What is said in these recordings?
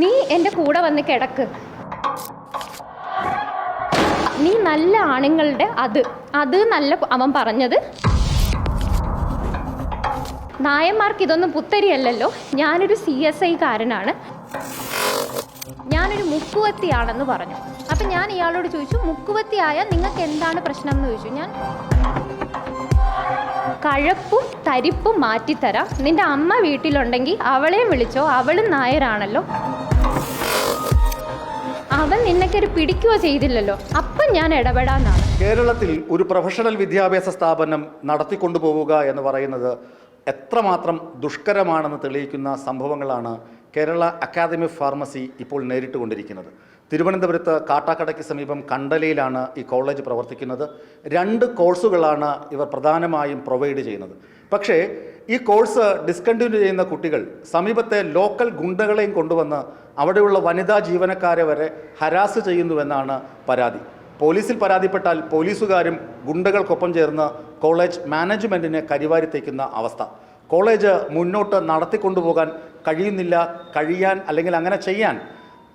നീ എൻ്റെ കൂടെ വന്ന് കിടക്ക്. നീ നല്ല ആണുങ്ങളുടെ അത് നല്ല അവൻ പറഞ്ഞത്. നായന്മാർക്ക് ഇതൊന്നും പുത്തരിയല്ലല്ലോ. ഞാനൊരു CSI കാരനാണ്, ഞാനൊരു മുക്കുവത്തിയാണെന്ന് പറഞ്ഞു. അപ്പം ഞാൻ ഇയാളോട് ചോദിച്ചു, മുക്കുവത്തിയായാൽ നിങ്ങൾക്ക് എന്താണ് പ്രശ്നം എന്ന് ചോദിച്ചു. ഞാൻ കഴപ്പും തരിപ്പും മാറ്റിത്തരാം, നിൻ്റെ അമ്മ വീട്ടിലുണ്ടെങ്കിൽ അവളെയും വിളിച്ചോ, അവളും നായരാണല്ലോ, അവൻ നിന്നൊക്കെ പിടിക്കുകയോ ചെയ്തില്ലല്ലോ, അപ്പം ഞാൻ ഇടപെടാന്നാണ്. കേരളത്തിൽ ഒരു പ്രൊഫഷണൽ വിദ്യാഭ്യാസ സ്ഥാപനം നടത്തിക്കൊണ്ടുപോവുക എന്ന് പറയുന്നത് എത്രമാത്രം ദുഷ്കരമാണെന്ന് തെളിയിക്കുന്ന സംഭവങ്ങളാണ് കേരള അക്കാദമി ഓഫ് ഫാർമസി ഇപ്പോൾ നേരിട്ടുകൊണ്ടിരിക്കുന്നത്. തിരുവനന്തപുരത്ത് കാട്ടാക്കടയ്ക്ക് സമീപം കണ്ടലയിലാണ് ഈ കോളേജ് പ്രവർത്തിക്കുന്നത്. 2 കോഴ്സുകളാണ് ഇവർ പ്രധാനമായും പ്രൊവൈഡ് ചെയ്യുന്നത്. പക്ഷേ ഈ കോഴ്സ് ഡിസ്കണ്ടിന്യൂ ചെയ്യുന്ന കുട്ടികൾ സമീപത്തെ ലോക്കൽ ഗുണ്ടകളെയും കൊണ്ടുവന്ന് അവിടെയുള്ള വനിതാ ജീവനക്കാരെ വരെ ഹരാസ് ചെയ്യുന്നുവെന്നാണ് പരാതി. പോലീസിൽ പരാതിപ്പെട്ടാൽ പോലീസുകാരും ഗുണ്ടകൾക്കൊപ്പം ചേർന്ന് കോളേജ് മാനേജ്മെൻറ്റിനെ കരിവാരിത്തേക്കുന്ന അവസ്ഥ. കോളേജ് മുന്നോട്ട് നടത്തിക്കൊണ്ടുപോകാൻ കഴിയാൻ അല്ലെങ്കിൽ അങ്ങനെ ചെയ്യാൻ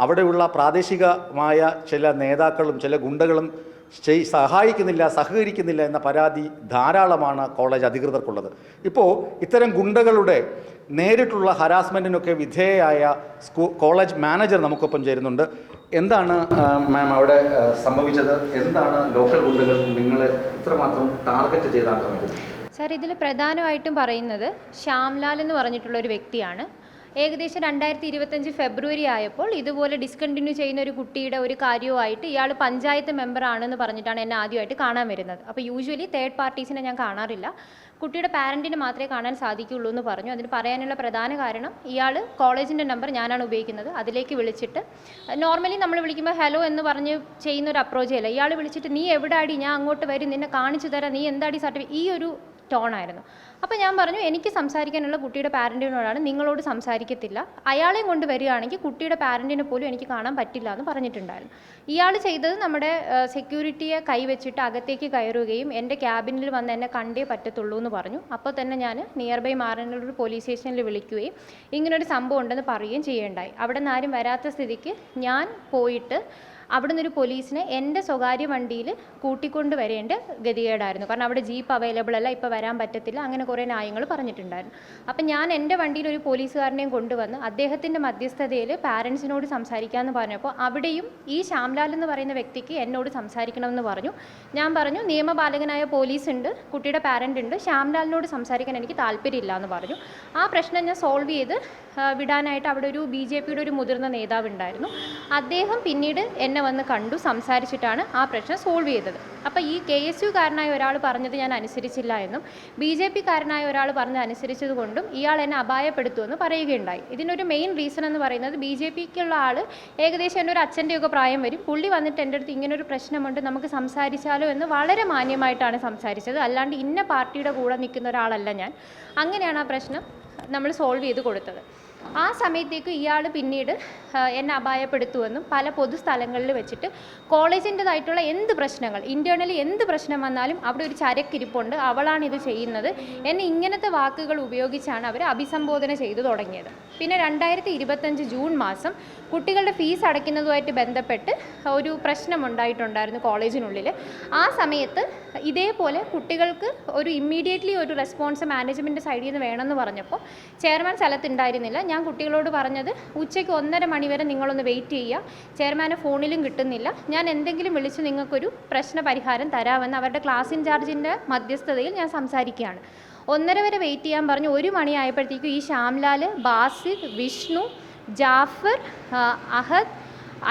അവിടെയുള്ള പ്രാദേശികമായ ചില നേതാക്കളും ചില ഗുണ്ടകളും സഹകരിക്കുന്നില്ല എന്ന പരാതി ധാരാളമാണ് കോളേജ് അധികൃതർക്കുള്ളത്. ഇപ്പോൾ ഇത്തരം ഗുണ്ടകളുടെ നേരിട്ടുള്ള ഹരാസ്മെൻറ്റിനൊക്കെ വിധേയയായ കോളേജ് മാനേജർ നമുക്കൊപ്പം ചേരുന്നുണ്ട്. എന്താണ് മാം അവിടെ സംഭവിച്ചത്? എന്താണ് ലോക്കൽ ഗുണ്ടകൾ നിങ്ങളെ ഇത്രമാത്രം ടാർഗറ്റ് ചെയ്താക്കുന്നത്? സാർ, ഇതിൽ പ്രധാനമായിട്ടും പറയുന്നത് ശ്യാംലാൽ എന്ന് പറഞ്ഞിട്ടുള്ള ഒരു വ്യക്തിയാണ്. ഏകദേശം 2025 ഫെബ്രുവരി ആയപ്പോൾ ഇതുപോലെ ഡിസ്കണ്ടിന്യൂ ചെയ്യുന്ന ഒരു കുട്ടിയുടെ ഒരു കാര്യവുമായിട്ട് ഇയാൾ പഞ്ചായത്ത് മെമ്പറാണെന്ന് പറഞ്ഞിട്ടാണ് എന്നെ ആദ്യമായിട്ട് കാണാൻ വരുന്നത്. അപ്പോൾ യൂഷ്വലി തേർഡ് പാർട്ടീസിനെ ഞാൻ കാണാറില്ല, കുട്ടിയുടെ പാരൻറ്റിന് മാത്രമേ കാണാൻ സാധിക്കുകയുള്ളൂ എന്ന് പറഞ്ഞു. അതിന് പറയാനുള്ള പ്രധാന കാരണം, ഇയാൾ കോളേജിൻ്റെ നമ്പർ ഞാനാണ് ഉപയോഗിക്കുന്നത്, അതിലേക്ക് വിളിച്ചിട്ട് നോർമലി നമ്മൾ വിളിക്കുമ്പോൾ ഹലോ എന്ന് പറഞ്ഞ് ചെയ്യുന്ന ഒരു അപ്രോച്ച് അല്ല, ഇയാൾ വിളിച്ചിട്ട് നീ എവിടെ അടി, ഞാൻ അങ്ങോട്ട് വരും, നിന്നെ കാണിച്ചു തരാം, നീ എന്താടി സർട്ടിഫിക്കറ്റ്, ഈ ഒരു ടോണായിരുന്നു. അപ്പോൾ ഞാൻ പറഞ്ഞു, എനിക്ക് സംസാരിക്കാനുള്ള കുട്ടിയുടെ പാരൻറ്റിനോടാണ്, നിങ്ങളോട് സംസാരിക്കത്തില്ല, അയാളെയും കൊണ്ട് വരികയാണെങ്കിൽ കുട്ടിയുടെ പാരൻറ്റിനെ പോലും എനിക്ക് കാണാൻ പറ്റില്ല എന്ന് പറഞ്ഞിട്ടുണ്ടായിരുന്നു. ഇയാൾ ചെയ്തത് നമ്മുടെ സെക്യൂരിറ്റിയെ കൈവച്ചിട്ട് അകത്തേക്ക് കയറുകയും എൻ്റെ ക്യാബിനിൽ വന്ന് എന്നെ കണ്ടേ പറ്റത്തുള്ളൂ എന്ന് പറഞ്ഞു. അപ്പോൾ തന്നെ ഞാൻ നിയർ ബൈ മാറനല്ലൂർ പോലീസ് സ്റ്റേഷനിൽ വിളിക്കുകയും ഇങ്ങനൊരു സംഭവം ഉണ്ടെന്ന് പറയുകയും ചെയ്യേണ്ടായി. അവിടെ നിന്ന് ആരും വരാത്ത സ്ഥിതിക്ക് ഞാൻ പോയിട്ട് അവിടെ നിന്നൊരു പോലീസിനെ എൻ്റെ സ്വകാര്യ വണ്ടിയിൽ കൂട്ടിക്കൊണ്ട് വരേണ്ട ഗതികേടായിരുന്നു. കാരണം അവിടെ ജീപ്പ് അവൈലബിൾ അല്ല, ഇപ്പോൾ വരാൻ പറ്റത്തില്ല, അങ്ങനെ കുറേ ന്യായങ്ങൾ പറഞ്ഞിട്ടുണ്ടായിരുന്നു. അപ്പം ഞാൻ എൻ്റെ വണ്ടിയിൽ ഒരു പോലീസുകാരനെയും കൊണ്ടുവന്ന് അദ്ദേഹത്തിൻ്റെ മധ്യസ്ഥതയിൽ പാരൻസിനോട് സംസാരിക്കാമെന്ന് പറഞ്ഞപ്പോൾ അവിടെയും ഈ ശ്യാംലാൽ എന്ന് പറയുന്ന വ്യക്തിക്ക് എന്നോട് സംസാരിക്കണമെന്ന് പറഞ്ഞു. ഞാൻ പറഞ്ഞു, നിയമപാലകനായ പോലീസ് ഉണ്ട്, കുട്ടിയുടെ പാരൻ്റ് ഉണ്ട്, ശ്യാംലാലിനോട് സംസാരിക്കാൻ എനിക്ക് താല്പര്യമില്ല എന്ന് പറഞ്ഞു. ആ പ്രശ്നം ഞാൻ സോൾവ് ചെയ്ത് വിടാനായിട്ട് അവിടെ ഒരു BJPയുടെ ഒരു മുതിർന്ന നേതാവ് ഉണ്ടായിരുന്നു. അദ്ദേഹം പിന്നീട് എന്നെ വന്ന് കണ്ടു, സംസാരിച്ചിട്ടാണ് ആ പ്രശ്നം സോൾവ് ചെയ്തത്. അപ്പോൾ ഈ KSU കാരനായ ഒരാൾ പറഞ്ഞത് ഞാൻ അനുസരിച്ചില്ല എന്നും BJP കാരനായ ഒരാൾ പറഞ്ഞത് അനുസരിച്ചത് കൊണ്ടും ഇയാൾ എന്നെ അപായപ്പെടുത്തുമെന്ന് പറയുകയുണ്ടായി. ഇതിനൊരു മെയിൻ റീസൺ എന്ന് പറയുന്നത്, BJPക്കുള്ള ആൾ ഏകദേശം എൻ്റെ ഒരു അച്ഛൻ്റെയൊക്കെ പ്രായം വരും, പുള്ളി വന്നിട്ട് എൻ്റെ അടുത്ത് ഇങ്ങനൊരു പ്രശ്നമുണ്ട്, നമുക്ക് സംസാരിച്ചാലോ എന്ന് വളരെ മാന്യമായിട്ടാണ് സംസാരിച്ചത്. അല്ലാണ്ട് ഇന്ന പാർട്ടിയുടെ കൂടെ നിൽക്കുന്ന ഒരാളല്ല ഞാൻ. അങ്ങനെയാണ് ആ പ്രശ്നം നമ്മൾ സോൾവ് ചെയ്ത് കൊടുത്തത്. ആ സമയത്തേക്ക് ഇയാൾ പിന്നീട് എന്നെ അപായപ്പെടുത്തുമെന്നും പല പൊതുസ്ഥലങ്ങളിൽ വെച്ചിട്ട് കോളേജിൻ്റെതായിട്ടുള്ള എന്ത് പ്രശ്നങ്ങൾ, ഇൻറ്റേർണലി എന്ത് പ്രശ്നം വന്നാലും അവിടെ ഒരു ചരക്കിരിപ്പുണ്ട്, അവളാണ് ഇത് ചെയ്യുന്നത്, എന്നെ ഇങ്ങനത്തെ വാക്കുകൾ ഉപയോഗിച്ചാണ് അവർ അഭിസംബോധന ചെയ്തു തുടങ്ങിയത്. പിന്നെ 2025 ജൂൺ മാസം കുട്ടികളുടെ ഫീസ് അടയ്ക്കുന്നതുമായിട്ട് ബന്ധപ്പെട്ട് ഒരു പ്രശ്നമുണ്ടായിട്ടുണ്ടായിരുന്നു കോളേജിനുള്ളിൽ. ആ സമയത്ത് ഇതേപോലെ കുട്ടികൾക്ക് ഒരു ഇമ്മീഡിയറ്റ്ലി ഒരു റെസ്പോൺസ് മാനേജ്മെൻറ്റ് സൈഡിൽ നിന്ന് വേണമെന്ന് പറഞ്ഞപ്പോൾ ചെയർമാൻ സ്ഥലത്തുണ്ടായിരുന്നില്ല. ഞാൻ കുട്ടികളോട് പറഞ്ഞത്, ഉച്ചയ്ക്ക് 1:30 മണി വരെ നിങ്ങളൊന്ന് വെയിറ്റ് ചെയ്യുക, ചെയർമാനെ ഫോണിലും കിട്ടുന്നില്ല, ഞാൻ എന്തെങ്കിലും വിളിച്ച് നിങ്ങൾക്കൊരു പ്രശ്ന പരിഹാരം തരാമെന്ന് അവരുടെ ക്ലാസ് ഇൻചാർജിൻ്റെ മധ്യസ്ഥതയിൽ ഞാൻ സംസാരിക്കുകയാണ്. 1:30 വരെ വെയിറ്റ് ചെയ്യാൻ പറഞ്ഞു. 1 മണിയായപ്പോഴത്തേക്കും ഈ ശ്യാംലാൽ, ബാസിർ, വിഷ്ണു, ജാഫർ, അഹദ്,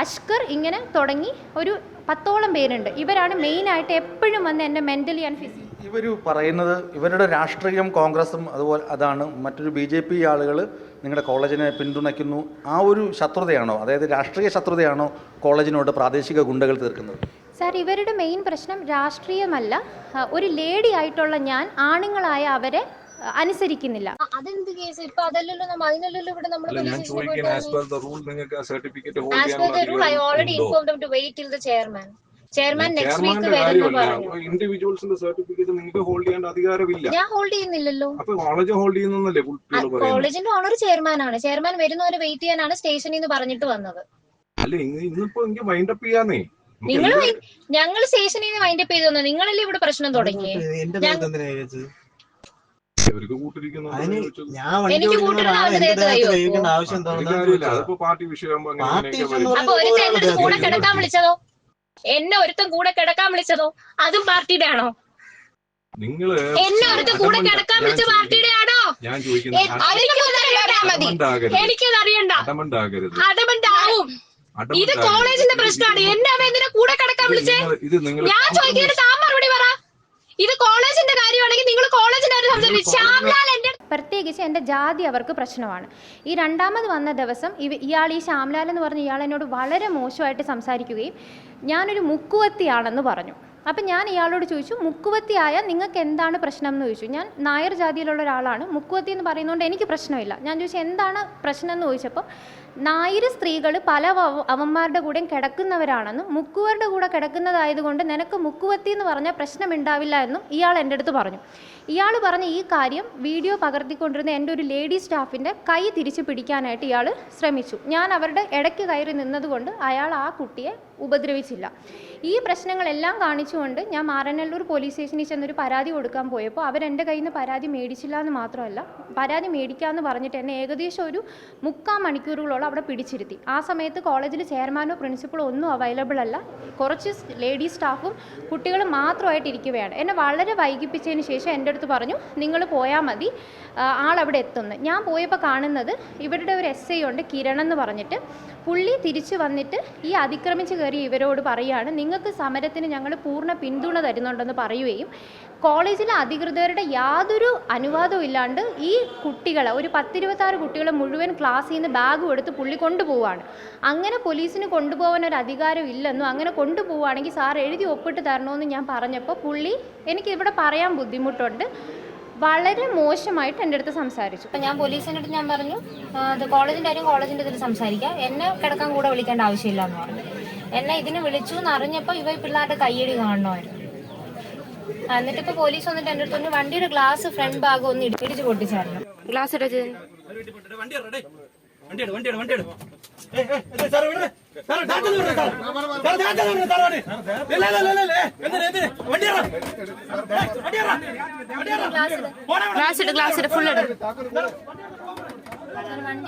അഷ്കർ ഇങ്ങനെ തുടങ്ങി ഒരു 10ഓളം പേരുണ്ട്. ഇവരാണ് മെയിനായിട്ട് എപ്പോഴും വന്ന് എന്നെ മെൻ്റലി ആൻഡ് ഫിസിക്കലി. ഇവർ പറയുന്നത് ഇവരുടെ രാഷ്ട്രീയം കോൺഗ്രസും അതുപോലെ അതാണ്, മറ്റൊരു BJP ആളുകൾ നിങ്ങളുടെ കോളേജിനെ പിന്തുണയ്ക്കുന്നു, ആ ഒരു ശത്രുതയാണോ, അതായത് രാഷ്ട്രീയ ശത്രുതയാണോ കോളേജിനോട് പ്രാദേശിക ഗുണ്ടകൾ തീർക്കുന്നത്? സാർ, ഇവരുടെ മെയിൻ പ്രശ്നം രാഷ്ട്രീയമല്ല, ഒരു ലേഡി ആയിട്ടുള്ള ഞാൻ ആണുങ്ങളായ അവരെ അനുസരിക്കുന്നില്ല. അതെന്ത് കേസ്? ഇപ്പൊ അതല്ലല്ലോ അതിനല്ലല്ലോ ഇവിടെ നമ്മൾ as per the rule നിങ്ങൾക്ക് certificate hold as per the rule I already informed them to wait till the chairman. Chairman next week ചെയർമാന്റെ വരുന്നു കാര്യമല്ല, പറഞ്ഞു. ഇൻഡിവിജ്വൽസിന്റെ സർട്ടിഫിക്കറ്റ് നിങ്ങൾക്ക് ഹോൾഡ് ചെയ്യേണ്ട അധികാരമില്ല. ഞാൻ ഹോൾഡ് ചെയ്യുന്നില്ലല്ലോ. അപ്പൊ കോളേജ് ഹോൾഡ് ചെയ്യുന്നല്ലേ കുട്ടികൾ പറയുന്നത്? കോളേജിന്റെ ഓണർ ചെയർമാനാണ്. ചെയർമാൻ വരുന്നവരെ വെയിറ്റ് ചെയ്യാനാണ് സ്റ്റേഷനിൽ നിന്ന് പറഞ്ഞിട്ട് വന്നത്. അല്ല, ഇന്നിപ്പോ എനിക്ക് വൈൻഡപ്പ് ചെയ്യാന്നേ. നിങ്ങൾ ഞങ്ങൾ സ്റ്റേഷനിൽ നിന്ന് വൈൻഡപ്പ് ചെയ്തു തന്നു. നിങ്ങളല്ലേ ഇവിടെ പ്രശ്നം തുടങ്ങി. അവർക്ക് കൂട്ടിരിക്കുന്ന എനിക്ക് കൂട്ടിരുന്ന അവന്റെ ദേഹത്ത് കൈ വെക്കുവോ? അതിപ്പോ പാർട്ടി വിഷയമാകുമ്പോ അപ്പൊ ഒരുത്തൻ എന്റെ അടുത്ത് കൂടെ കിടക്കാൻ വിളിച്ചതോ? എന്നെ ഒരുത്തൻ കൂടെ കിടക്കാൻ വിളിച്ചതോ? അതും പാർട്ടിയുടെ ആണോ? നിങ്ങള് എന്നെ ഒരുത്തൻ കൂടെ കിടക്കാൻ വിളിച്ച പാർട്ടിയുടെ ആണോ? ഞാൻ ചോദിക്കുന്നത് എനിക്കതറിയണ്ട. അടമണ്ടാകരുത്. അടമണ്ടാവും. ഇത് കോളേജിന്റെ പ്രശ്നമാണ്. എന്നെ അവൻ എന്തിനാ കൂടെ കിടക്കാൻ വിളിച്ചേ? ഞാൻ ചോദിക്കുന്നതിന് താൻ മറുപടി പറ. ഇത് കോളേജിന്റെ കാര്യമാണെങ്കിൽ നിങ്ങൾ കോളേജിന്റെ കാര്യം സംസാരിക്കും. ശ്യാംലാൽ എന്റെ പ്രത്യേകിച്ച് എൻ്റെ ജാതി അവർക്ക് പ്രശ്നമാണ്. ഈ രണ്ടാമത് വന്ന ദിവസം ഇയാൾ ഈ ശ്യാംലാൽ എന്ന് പറഞ്ഞ ഇയാൾ എന്നോട് വളരെ മോശമായിട്ട് സംസാരിക്കുകയും ഞാനൊരു മുക്കുവത്തിയാണെന്ന് പറഞ്ഞു. അപ്പം ഞാൻ ഇയാളോട് ചോദിച്ചു, മുക്കുവത്തിയായാൽ നിങ്ങൾക്ക് എന്താണ് പ്രശ്നം എന്ന് ചോദിച്ചു. ഞാൻ നായർ ജാതിയിലുള്ള ഒരാളാണ്, മുക്കുവത്തി എന്ന് പറയുന്നതുകൊണ്ട് എനിക്ക് പ്രശ്നമില്ല. ഞാൻ ചോദിച്ചു എന്താണ് പ്രശ്നം എന്ന് ചോദിച്ചപ്പോൾ നായർ സ്ത്രീകൾ പല അവന്മാരുടെ കൂടെയും കിടക്കുന്നവരാണെന്നും മുക്കുവരുടെ കൂടെ കിടക്കുന്നതായതുകൊണ്ട് നിനക്ക് മുക്കുവത്തി എന്ന് പറഞ്ഞാൽ പ്രശ്നമുണ്ടാവില്ല എന്നും ഇയാൾ എൻ്റെ അടുത്ത് പറഞ്ഞു. ഇയാൾ പറഞ്ഞ ഈ കാര്യം വീഡിയോ പകർത്തിക്കൊണ്ടിരുന്ന എൻ്റെ ഒരു ലേഡി സ്റ്റാഫിൻ്റെ കൈ തിരിച്ച് പിടിക്കാനായിട്ട് ഇയാൾ ശ്രമിച്ചു. ഞാൻ അവരുടെ ഇടയ്ക്ക് കയറി നിന്നതുകൊണ്ട് അയാൾ ആ കുട്ടിയെ ഉപദ്രവിച്ചില്ല. ഈ പ്രശ്നങ്ങളെല്ലാം കാണിച്ചുകൊണ്ട് ഞാൻ മാറനല്ലൂർ പോലീസ് സ്റ്റേഷനിൽ ചെന്നൊരു പരാതി കൊടുക്കാൻ പോയപ്പോൾ അവരെൻ്റെ കയ്യിൽ നിന്ന് പരാതി മേടിച്ചില്ല എന്ന് മാത്രമല്ല, പരാതി മേടിക്കാമെന്ന് പറഞ്ഞിട്ട് എന്നെ ഏകദേശം ഒരു 3/4 മണിക്കൂറുകളോളം അവിടെ പിടിച്ചിരുത്തി. ആ സമയത്ത് കോളേജിൽ ചെയർമാനോ പ്രിൻസിപ്പളോ ഒന്നും അവൈലബിൾ അല്ല. കുറച്ച് ലേഡി സ്റ്റാഫും കുട്ടികളും മാത്രമായിട്ട് ഇരിക്കുകയാണ്. എന്നെ വളരെ വൈകിപ്പിച്ചതിന് ശേഷം എൻ്റെ അടുത്ത് പറഞ്ഞു നിങ്ങൾ പോയാൽ മതി, ആളവിടെ എത്തുന്നു. ഞാൻ പോയപ്പോൾ കാണുന്നത് ഇവരുടെ ഒരു SI ഉണ്ട്, കിരൺ എന്ന് പറഞ്ഞിട്ട്. പുള്ളി തിരിച്ചു വന്നിട്ട് ഈ അതിക്രമിച്ച് കയറി ഇവരോട് പറയുകയാണ് നിങ്ങൾക്ക് സമരത്തിന് ഞങ്ങൾ പൂർണ്ണ പിന്തുണ തരുന്നുണ്ടെന്ന് പറയുകയും കോളേജിലെ അധികൃതരുടെ യാതൊരു അനുവാദവും ഇല്ലാണ്ട് ഈ കുട്ടികളെ ഒരു 10-26 കുട്ടികളെ മുഴുവൻ ക്ലാസ്സിൽ നിന്ന് ബാഗ് എടുത്ത് പുള്ളി കൊണ്ടുപോവുകയാണ്. അങ്ങനെ പോലീസിന് കൊണ്ടുപോകാൻ ഒരു അധികാരം ഇല്ലെന്നും അങ്ങനെ കൊണ്ടുപോവുകയാണെങ്കിൽ സാർ എഴുതി ഒപ്പിട്ട് തരണമെന്ന് ഞാൻ പറഞ്ഞപ്പോൾ പുള്ളി എനിക്കിവിടെ പറയാൻ ബുദ്ധിമുട്ടുണ്ട്, വളരെ മോശമായിട്ട് എൻ്റെ അടുത്ത് സംസാരിച്ചു. അപ്പം ഞാൻ പോലീസിൻ്റെ അടുത്ത് ഞാൻ പറഞ്ഞു അത് കോളേജിൻ്റെ കാര്യം കോളേജിൻ്റെ ഇതിൽ സംസാരിക്കാം, എന്നെ കിടക്കാൻ കൂടെ വിളിക്കേണ്ട ആവശ്യമില്ല എന്ന് പറഞ്ഞു. എന്നെ ഇതിന് വിളിച്ചു എന്നറിഞ്ഞപ്പോൾ ഇവ പിള്ളേരുടെ കയ്യടി കാണണമായിരുന്നു. എന്നിട്ടിപ്പോൾ പോലീസ് വന്നിട്ട് എൻ്റെ അടുത്ത് വണ്ടിയുടെ ഗ്ലാസ് ഫ്രണ്ട് ഭാഗം ഒന്ന് ഇടിച്ച് പൊട്ടിച്ചായിരുന്നു. ഗ്ലാസ് ഇടച്ച് വണ്ടി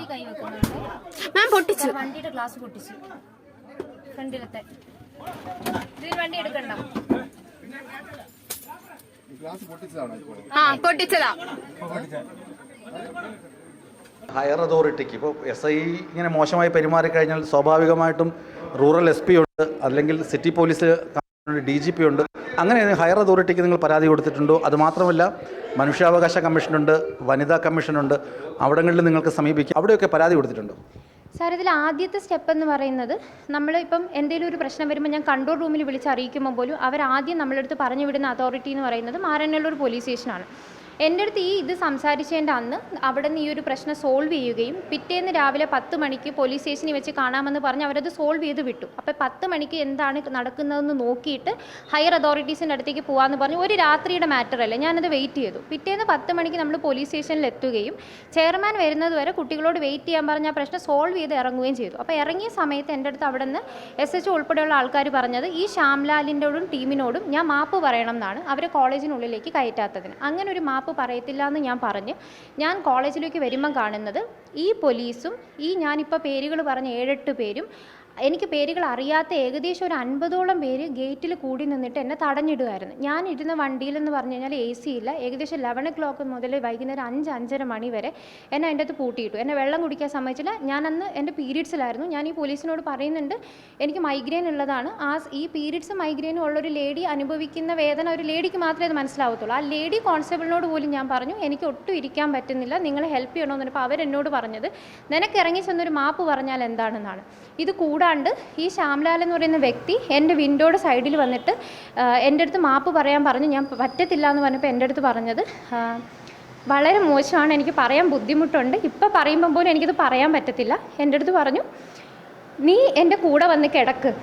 കൈ വെക്കുന്നുണ്ട്. പൊട്ടിച്ചു, വണ്ടിയുടെ ഗ്ലാസ് പൊട്ടിച്ചു ഫ്രണ്ടിലത്തെ. ഇതിൽ വണ്ടി എടുക്കണ്ട. പൊട്ടിച്ചതാ. ഹയർ അതോറിറ്റിക്ക് ഇപ്പോൾ SI ഇങ്ങനെ മോശമായി പെരുമാറിക്കഴിഞ്ഞാൽ സ്വാഭാവികമായിട്ടും റൂറൽ SP ഉണ്ട്, അല്ലെങ്കിൽ സിറ്റി പോലീസ് DGP ഉണ്ട്. അങ്ങനെ ഹയർ അതോറിറ്റിക്ക് നിങ്ങൾ പരാതി കൊടുത്തിട്ടുണ്ടോ? അതുമാത്രമല്ല മനുഷ്യാവകാശ കമ്മീഷനുണ്ട്, വനിതാ കമ്മീഷനുണ്ട്, അവിടങ്ങളിൽ നിങ്ങൾക്ക് സമീപിക്കാം. അവിടെയൊക്കെ പരാതി കൊടുത്തിട്ടുണ്ടോ? സാർ, ഇതിൽ ആദ്യത്തെ സ്റ്റെപ്പ് എന്ന് പറയുന്നത് നമ്മൾ ഇപ്പം എന്തെങ്കിലും ഒരു പ്രശ്നം വരുമ്പോൾ ഞാൻ കൺട്രോൾ റൂമിൽ വിളിച്ച് അറിയിക്കുമ്പോൾ പോലും അവരാദ്യം നമ്മളടുത്ത് പറഞ്ഞു വിടുന്ന അതോറിറ്റി എന്ന് പറയുന്നത് മാറനല്ലൂർ പോലീസ് സ്റ്റേഷനാണ്. എൻ്റെ അടുത്ത് ഇത് സംസാരിച്ചതിൻ്റെ അന്ന് അവിടെ നിന്ന് ഈ ഒരു പ്രശ്നം സോൾവ് ചെയ്യുകയും പിറ്റേന്ന് രാവിലെ 10 മണിക്ക് പോലീസ് സ്റ്റേഷനിൽ വെച്ച് കാണാമെന്ന് പറഞ്ഞ് അവരത് സോൾവ് ചെയ്ത് വിട്ടു. അപ്പോൾ 10 മണിക്ക് എന്താണ് നടക്കുന്നതെന്ന് നോക്കിയിട്ട് ഹയർ അതോറിറ്റീസിൻ്റെ അടുത്തേക്ക് പോകാമെന്ന് പറഞ്ഞു. ഒരു രാത്രിയുടെ മാറ്ററല്ല, ഞാനത് വെയിറ്റ് ചെയ്തു. പിറ്റേന്ന് 10 മണിക്ക് നമ്മൾ പോലീസ് സ്റ്റേഷനിൽ എത്തുകയും ചെയർമാൻ വരുന്നത് വരെ കുട്ടികളോട് വെയിറ്റ് ചെയ്യാൻ പറഞ്ഞ ആ പ്രശ്നം സോൾവ് ചെയ്ത് ഇറങ്ങുകയും ചെയ്തു. അപ്പോൾ ഇറങ്ങിയ സമയത്ത് എൻ്റെ അടുത്ത് അവിടെ നിന്ന് SHO ഉൾപ്പെടെയുള്ള ആൾക്കാർ പറഞ്ഞത് ഈ ശ്യാംലാലിൻ്റെയോടും ടീമിനോടും ഞാൻ മാപ്പ് പറയണം എന്നാണ്, അവരെ കോളേജിനുള്ളിലേക്ക് കയറ്റാത്തതിന്. അങ്ങനെ ഒരു മാപ്പ് പറയത്തില്ല എന്ന് ഞാൻ പറഞ്ഞ് ഞാൻ കോളേജിലേക്ക് വരുമ്പം കാണുന്നത് ഈ പോലീസും ഈ ഞാനിപ്പോൾ പേരുകൾ പറഞ്ഞ 7-8 പേരും എനിക്ക് പേരുകൾ അറിയാത്ത ഏകദേശം ഒരു 50ഓളം പേര് ഗേറ്റിൽ കൂടി നിന്നിട്ട് എന്നെ തടഞ്ഞിടുമായിരുന്നു. ഞാൻ ഇരുന്ന വണ്ടിയിലെന്ന് പറഞ്ഞു കഴിഞ്ഞാൽ AC ഇല്ല. ഏകദേശം 11 o'clock മുതൽ വൈകുന്നേരം 5-5:30 മണി വരെ എന്നെ അതിൻ്റെ അകത്ത് പൂട്ടിയിട്ടു. എന്നെ വെള്ളം കുടിക്കാൻ സമ്മതിച്ചില്ല. ഞാൻ അന്ന് എൻ്റെ പീരീഡ്സിലായിരുന്നു. ഞാൻ ഈ പോലീസിനോട് പറയുന്നുണ്ട് എനിക്ക് മൈഗ്രെയിൻ ഉള്ളതാണ്. ഈ പീരീഡ്സ് മൈഗ്രെയിനും ഉള്ളൊരു ലേഡി അനുഭവിക്കുന്ന വേദന ഒരു ലേഡിക്ക് മാത്രമേ അത് മനസ്സിലാവത്തുള്ളൂ. ആ ലേഡി കോൺസ്റ്റബിളിനോട് പോലും ഞാൻ പറഞ്ഞു എനിക്ക് ഒട്ടും ഇരിക്കാൻ പറ്റുന്നില്ല, നിങ്ങളെ ഹെൽപ്പ് ചെയ്യണമെന്ന് പറഞ്ഞപ്പോൾ അവരെന്നോട് പറഞ്ഞത് നിനക്ക് ഇറങ്ങി ചെന്നൊരു മാപ്പ് പറഞ്ഞാൽ എന്താണെന്നാണ്. ഇത് കൂടാണ്ട് ഈ ശ്യാംലാൽ എന്ന് പറയുന്ന വ്യക്തി എൻ്റെ വിൻഡോയുടെ സൈഡിൽ വന്നിട്ട് എൻ്റെ അടുത്ത് മാപ്പ് പറയാൻ പറഞ്ഞു. ഞാൻ പറ്റത്തില്ല എന്ന് പറഞ്ഞപ്പോൾ എൻ്റെ അടുത്ത് പറഞ്ഞത് വളരെ മോശമാണ്, എനിക്ക് പറയാൻ ബുദ്ധിമുട്ടുണ്ട്, ഇപ്പം പറയുമ്പം പോലും എനിക്കത് പറയാൻ പറ്റത്തില്ല. എൻ്റെ അടുത്ത് പറഞ്ഞു നീ എൻ്റെ കൂടെ വന്ന് കിടക്ക്,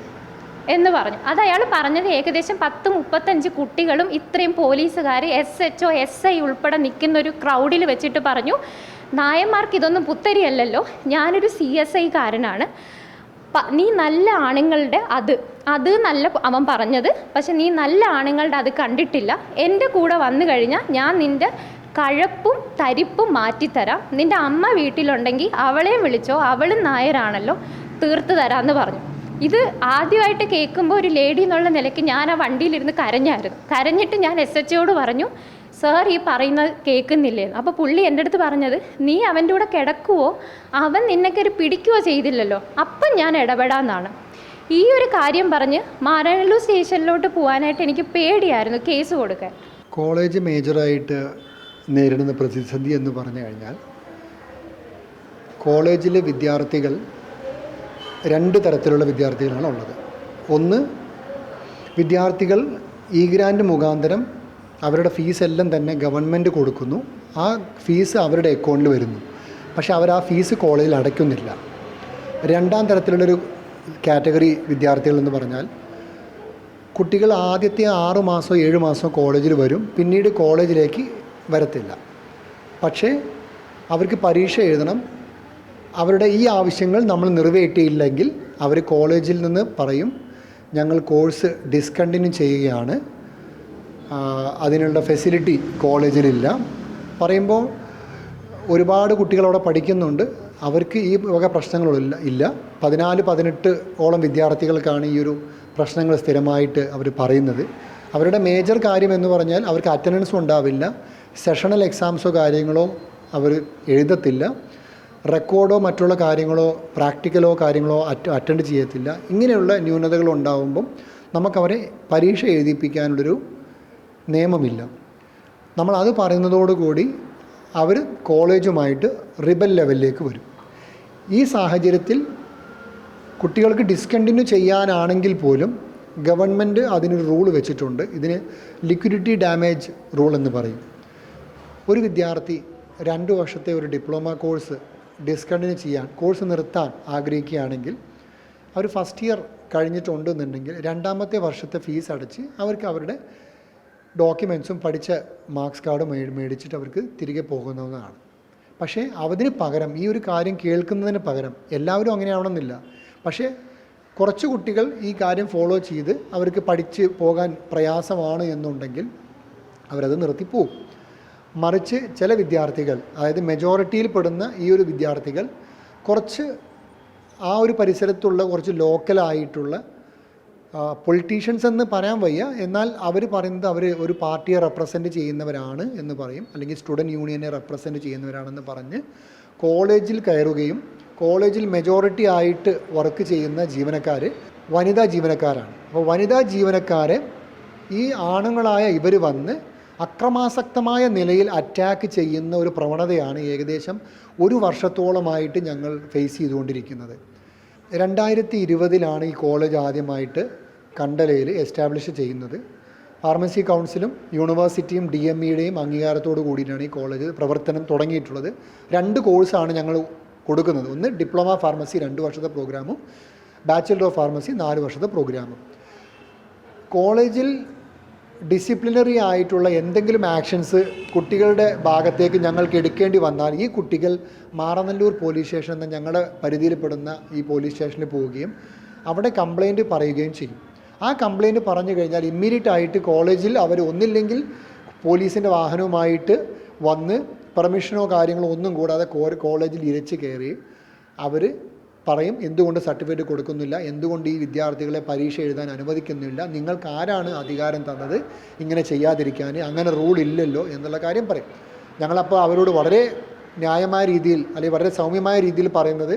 എന്ന് പറഞ്ഞു. അത് അയാൾ പറഞ്ഞത് ഏകദേശം 10-35 കുട്ടികളും ഇത്രയും പോലീസുകാർ SHO SI ഉൾപ്പെടെ നിൽക്കുന്ന ഒരു ക്രൗഡിൽ വെച്ചിട്ട് പറഞ്ഞു, നായന്മാർക്ക് ഇതൊന്നും പുത്തരിയല്ലല്ലോ, ഞാനൊരു CSI കാരനാണ്, നീ നല്ല ആണുങ്ങളുടെ അത് നല്ല അവൻ പറഞ്ഞത്, പക്ഷെ നീ നല്ല ആണുങ്ങളുടെ അത് കണ്ടിട്ടില്ല, എൻ്റെ കൂടെ വന്നു കഴിഞ്ഞാൽ ഞാൻ നിൻ്റെ കഴപ്പും തരിപ്പും മാറ്റിത്തരാം, നിൻ്റെ അമ്മ വീട്ടിലുണ്ടെങ്കിൽ അവളെയും വിളിച്ചോ, അവളും നായരാണല്ലോ, തീർത്ത് തരാമെന്ന് പറഞ്ഞു. ഇത് ആദ്യമായിട്ട് കേൾക്കുമ്പോൾ ഒരു ലേഡി എന്നുള്ള നിലയ്ക്ക് ഞാൻ ആ വണ്ടിയിലിരുന്ന് കരഞ്ഞിട്ട് ഞാൻ SHOയോട് പറഞ്ഞു, സാർ ഈ പറയുന്നത് കേൾക്കുന്നില്ലേന്ന്. അപ്പോൾ പുള്ളി എൻ്റെ അടുത്ത് പറഞ്ഞത്, നീ അവൻ്റെ കൂടെ കിടക്കുവോ, അവൻ നിന്നെ കയറി പിടിക്കുകയോ ചെയ്തില്ലല്ലോ, അപ്പം ഞാൻ ഇടപെടാമെന്നാണ്. ഈ ഒരു കാര്യം പറഞ്ഞ് മാരാനല്ലൂർ സ്റ്റേഷനിലോട്ട് പോകാനായിട്ട് എനിക്ക് പേടിയായിരുന്നു കേസ് കൊടുക്കാൻ. കോളേജ് മേജറായിട്ട് നേരിടുന്ന പ്രതിസന്ധി എന്ന് പറഞ്ഞു കഴിഞ്ഞാൽ, കോളേജിലെ വിദ്യാർത്ഥികൾ 2 തരത്തിലുള്ള വിദ്യാർത്ഥികളാണ് ഉള്ളത്. ഒന്ന്, വിദ്യാർത്ഥികൾ ഗ്രാൻഡ് മുഖാന്തരം അവരുടെ ഫീസ് എല്ലാം തന്നെ ഗവൺമെൻറ് കൊടുക്കുന്നു, ആ ഫീസ് അവരുടെ അക്കൗണ്ടിൽ വരുന്നു, പക്ഷെ അവർ ആ ഫീസ് കോളേജിൽ അടയ്ക്കുന്നില്ല. 2ാം തരത്തിലുള്ളൊരു കാറ്റഗറി വിദ്യാർത്ഥികൾ എന്ന് പറഞ്ഞാൽ, കുട്ടികൾ ആദ്യത്തെ 6 മാസമോ 7 മാസമോ കോളേജിൽ വരും, പിന്നീട് കോളേജിലേക്ക് വരത്തില്ല, പക്ഷേ അവർക്ക് പരീക്ഷ എഴുതണം, അവരുടെ ഈ ആവശ്യങ്ങൾ നമ്മൾ നിറവേറ്റിയില്ലെങ്കിൽ അവർ കോളേജിൽ നിന്ന് പറയും, ഞങ്ങൾ കോഴ്സ് ഡിസ്കണ്ടിന്യൂ ചെയ്യുകയാണ്, അതിനുള്ള ഫെസിലിറ്റി കോളേജിലില്ല. പറയുമ്പോൾ ഒരുപാട് കുട്ടികളവിടെ പഠിക്കുന്നുണ്ട്, അവർക്ക് ഈ വക പ്രശ്നങ്ങളില്ല. 14-18 ഓളം വിദ്യാർത്ഥികൾക്കാണ് ഈ ഒരു പ്രശ്നങ്ങൾ സ്ഥിരമായിട്ട് അവർ പറയുന്നത്. അവരുടെ മേജർ കാര്യം എന്ന് പറഞ്ഞാൽ അവർക്ക് അറ്റൻഡൻസും ഉണ്ടാവില്ല, സെഷണൽ എക്സാംസോ കാര്യങ്ങളോ അവർ എഴുതത്തില്ല, റെക്കോർഡോ മറ്റുള്ള കാര്യങ്ങളോ പ്രാക്ടിക്കലോ കാര്യങ്ങളോ അറ്റൻഡ് ചെയ്യത്തില്ല. ഇങ്ങനെയുള്ള ന്യൂനതകൾ ഉണ്ടാകുമ്പം നമുക്കവരെ പരീക്ഷ എഴുതിപ്പിക്കാനുള്ളൊരു നിയമമില്ല. നമ്മളത് പറയുന്നതോടുകൂടി അവർ കോളേജുമായിട്ട് റിബൽ ലെവലിലേക്ക് വരും. ഈ സാഹചര്യത്തിൽ കുട്ടികൾക്ക് ഡിസ്കണ്ടിന്യൂ ചെയ്യാനാണെങ്കിൽ പോലും ഗവൺമെൻറ് അതിനൊരു റൂൾ വെച്ചിട്ടുണ്ട്. ഇതിന് ലിക്വിഡിറ്റി ഡാമേജ് റൂൾ എന്ന് പറയും. ഒരു വിദ്യാർത്ഥി 2 വർഷത്തെ ഒരു ഡിപ്ലോമ കോഴ്സ് ഡിസ്കണ്ടിന്യൂ ചെയ്യാൻ, കോഴ്സ് നിർത്താൻ ആഗ്രഹിക്കുകയാണെങ്കിൽ, അവർ ഫസ്റ്റ് ഇയർ കഴിഞ്ഞിട്ടുണ്ടെന്നുണ്ടെങ്കിൽ 2ാമത്തെ വർഷത്തെ ഫീസ് അടച്ച് അവർക്ക് അവരുടെ ഡോക്യുമെൻറ്റ്സും പഠിച്ച മാർക്സ് കാർഡും മേടിച്ചിട്ട് അവർക്ക് തിരികെ പോകുന്നതാണ്. പക്ഷേ അതിന് പകരം, ഈ ഒരു കാര്യം കേൾക്കുന്നതിന് പകരം, എല്ലാവരും അങ്ങനെയാവണമെന്നില്ല, പക്ഷേ കുറച്ച് കുട്ടികൾ ഈ കാര്യം ഫോളോ ചെയ്ത് അവർക്ക് പഠിച്ച് പോകാൻ പ്രയാസമാണ് എന്നുണ്ടെങ്കിൽ അവരത് നിർത്തിപ്പോവും. മറിച്ച് ചില വിദ്യാർത്ഥികൾ, അതായത് മെജോറിറ്റിയിൽ പെടുന്ന ഈ ഒരു വിദ്യാർത്ഥികൾ, കുറച്ച് ആ ഒരു പരിസരത്തുള്ള കുറച്ച് ലോക്കലായിട്ടുള്ള പൊളിറ്റീഷ്യൻസ് എന്ന് പറയാൻ വയ്യ, എന്നാൽ അവർ പറയുന്നത് അവർ ഒരു പാർട്ടിയെ റെപ്രസെൻറ്റ് ചെയ്യുന്നവരാണ് എന്ന് പറയും, അല്ലെങ്കിൽ സ്റ്റുഡൻറ്റ് യൂണിയനെ റെപ്രസെൻറ്റ് ചെയ്യുന്നവരാണെന്ന് പറഞ്ഞ് കോളേജിൽ കയറുകയും കോളേജിൽ മെജോറിറ്റി ആയിട്ട് വർക്ക് ചെയ്യുന്ന ജീവനക്കാർ വനിതാ ജീവനക്കാരാണ്. അപ്പോൾ വനിതാ ജീവനക്കാരെ ഈ ആണുങ്ങളായ ഇവർ വന്ന് അക്രമാസക്തമായ നിലയിൽ അറ്റാക്ക് ചെയ്യുന്ന ഒരു പ്രവണതയാണ് ഏകദേശം 1 വർഷത്തോളമായിട്ട് ഞങ്ങൾ ഫേസ് ചെയ്തുകൊണ്ടിരിക്കുന്നത്. 2020 ഈ കോളേജ് ആദ്യമായിട്ട് കണ്ടലയിൽ എസ്റ്റാബ്ലിഷ് ചെയ്യുന്നത്. ഫാർമസി കൗൺസിലും യൂണിവേഴ്സിറ്റിയും DMEയുടെയും അംഗീകാരത്തോടു കൂടിയിട്ടാണ് ഈ കോളേജ് പ്രവർത്തനം തുടങ്ങിയിട്ടുള്ളത്. 2 കോഴ്സാണ് ഞങ്ങൾ കൊടുക്കുന്നത്. ഒന്ന് ഡിപ്ലോമ ഫാർമസി 2 വർഷത്തെ പ്രോഗ്രാമും ബാച്ചിലർ ഓഫ് ഫാർമസി 4 വർഷത്തെ പ്രോഗ്രാമും. കോളേജിൽ ഡിസിപ്ലിനറി ആയിട്ടുള്ള എന്തെങ്കിലും ആക്ഷൻസ് കുട്ടികളുടെ ഭാഗത്തേക്ക് ഞങ്ങൾക്ക് എടുക്കേണ്ടി വന്നാൽ, ഈ കുട്ടികൾ മാറനല്ലൂർ പോലീസ് സ്റ്റേഷൻ എന്ന ഞങ്ങളുടെ പരിധിയിൽപ്പെടുന്ന ഈ പോലീസ് സ്റ്റേഷനിൽ പോവുകയും അവിടെ കംപ്ലയിൻറ്റ് പറയുകയും ചെയ്യും. ആ കംപ്ലയിൻറ്റ് പറഞ്ഞു കഴിഞ്ഞാൽ ഇമ്മീഡിയറ്റ് ആയിട്ട് കോളേജിൽ അവർ ഒന്നില്ലെങ്കിൽ പോലീസിൻ്റെ വാഹനവുമായിട്ട് വന്ന് പെർമിഷനോ കാര്യങ്ങളോ ഒന്നും കൂടാതെ കോളേജിൽ ഇരച്ച് കയറി അവർ പറയും, എന്തുകൊണ്ട് സർട്ടിഫിക്കറ്റ് കൊടുക്കുന്നില്ല, എന്തുകൊണ്ട് ഈ വിദ്യാർത്ഥികളെ പരീക്ഷ എഴുതാൻ അനുവദിക്കുന്നില്ല, നിങ്ങൾക്ക് ആരാണ് അധികാരം തന്നത് ഇങ്ങനെ ചെയ്യാതിരിക്കാൻ, അങ്ങനെ റൂൾ ഇല്ലല്ലോ എന്നുള്ള കാര്യം പറയും. ഞങ്ങളപ്പോൾ അവരോട് വളരെ ന്യായമായ രീതിയിൽ, അല്ലെങ്കിൽ വളരെ സൗമ്യമായ രീതിയിൽ പറയുന്നത്,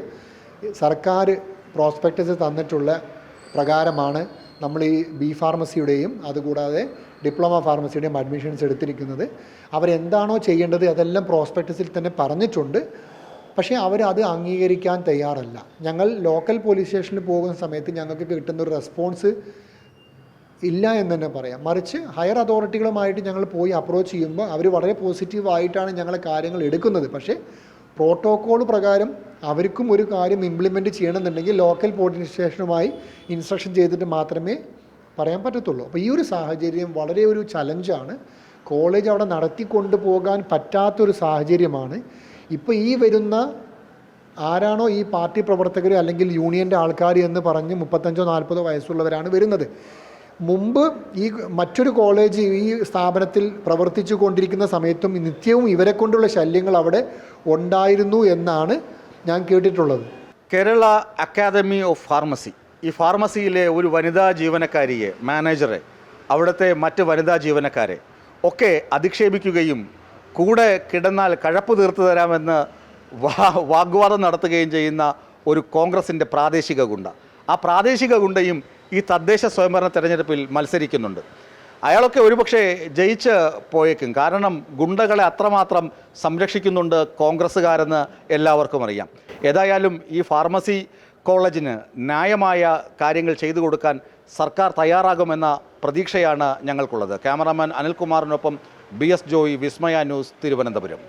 സർക്കാർ പ്രോസ്പെക്ടസ് തന്നിട്ടുള്ള പ്രകാരമാണ് നമ്മൾ ഈ B.Pharmacyയുടെയും അതുകൂടാതെ ഡിപ്ലോമ ഫാർമസിയുടെയും അഡ്മിഷൻസ് എടുത്തിരിക്കുന്നത്. അവരെന്താണോ ചെയ്യേണ്ടത് അതെല്ലാം പ്രോസ്പെക്ടസിൽ തന്നെ പറഞ്ഞിട്ടുണ്ട്. പക്ഷേ അവരത് അംഗീകരിക്കാൻ തയ്യാറല്ല. ഞങ്ങൾ ലോക്കൽ പോലീസ് സ്റ്റേഷനിൽ പോകുന്ന സമയത്ത് ഞങ്ങൾക്ക് കിട്ടുന്നൊരു റെസ്പോൺസ് ഇല്ല എന്ന് തന്നെ പറയാം. മറിച്ച് ഹയർ അതോറിറ്റികളുമായിട്ട് ഞങ്ങൾ പോയി അപ്രോച്ച് ചെയ്യുമ്പോൾ അവർ വളരെ പോസിറ്റീവായിട്ടാണ് ഞങ്ങളെ കാര്യങ്ങൾ എടുക്കുന്നത്. പക്ഷേ പ്രോട്ടോക്കോൾ പ്രകാരം അവർക്കും ഒരു കാര്യം ഇംപ്ലിമെൻറ്റ് ചെയ്യണമെന്നുണ്ടെങ്കിൽ ലോക്കൽ പോലീസ് സ്റ്റേഷനുമായി ഇൻസ്ട്രക്ഷൻ ചെയ്തിട്ട് മാത്രമേ പറയാൻ പറ്റത്തുള്ളൂ. അപ്പോൾ ഈ ഒരു സാഹചര്യം വളരെ ഒരു ചലഞ്ചാണ്. കോളേജ് അവിടെ നടത്തിക്കൊണ്ടു പോകാൻ പറ്റാത്തൊരു സാഹചര്യമാണ്. ഇപ്പോൾ ഈ വരുന്ന ആരാണോ ഈ പാർട്ടി പ്രവർത്തകർ അല്ലെങ്കിൽ യൂണിയൻ്റെ ആൾക്കാർ എന്ന് പറഞ്ഞ് 35-40 വയസ്സുള്ളവരാണ് വരുന്നത്. മുമ്പ് ഈ മറ്റൊരു കോളേജ് ഈ സ്ഥാപനത്തിൽ പ്രവർത്തിച്ചു കൊണ്ടിരിക്കുന്ന സമയത്തും നിത്യവും ഇവരെ കൊണ്ടുള്ള ശല്യങ്ങൾ അവിടെ ഉണ്ടായിരുന്നു എന്നാണ് ഞാൻ കേട്ടിട്ടുള്ളത്. കേരള അക്കാദമി ഓഫ് ഫാർമസി, ഈ ഫാർമസിയിലെ ഒരു വനിതാ ജീവനക്കാരിയെ, മാനേജറെ, അവിടുത്തെ മറ്റ് വനിതാ ജീവനക്കാരെ ഒക്കെ അധിക്ഷേപിക്കുകയും കൂടെ കിടന്നാൽ കഴപ്പ് തീർത്തു തരാമെന്ന് വാഗ്വാദം നടത്തുകയും ചെയ്യുന്ന ഒരു കോൺഗ്രസിൻ്റെ പ്രാദേശിക ഗുണ്ട. ആ പ്രാദേശിക ഗുണ്ടയും ഈ തദ്ദേശ സ്വയംഭരണ തെരഞ്ഞെടുപ്പിൽ മത്സരിക്കുന്നുണ്ട്. അയാളൊക്കെ ഒരുപക്ഷെ ജയിച്ച് പോയേക്കും. കാരണം ഗുണ്ടകളെ അത്രമാത്രം സംരക്ഷിക്കുന്നുണ്ട് കോൺഗ്രസ്സുകാരെന്ന് എല്ലാവർക്കും അറിയാം. ഏതായാലും ഈ ഫാർമസി കോളേജിന് ന്യായമായ കാര്യങ്ങൾ ചെയ്തു കൊടുക്കാൻ സർക്കാർ തയ്യാറാകുമെന്ന പ്രതീക്ഷയാണ് ഞങ്ങൾക്കുള്ളത്. ക്യാമറാമാൻ അനിൽകുമാറിനൊപ്പം BS ജോയ്, വിസ്മയ ന്യൂസ്, തിരുവനന്തപുരം.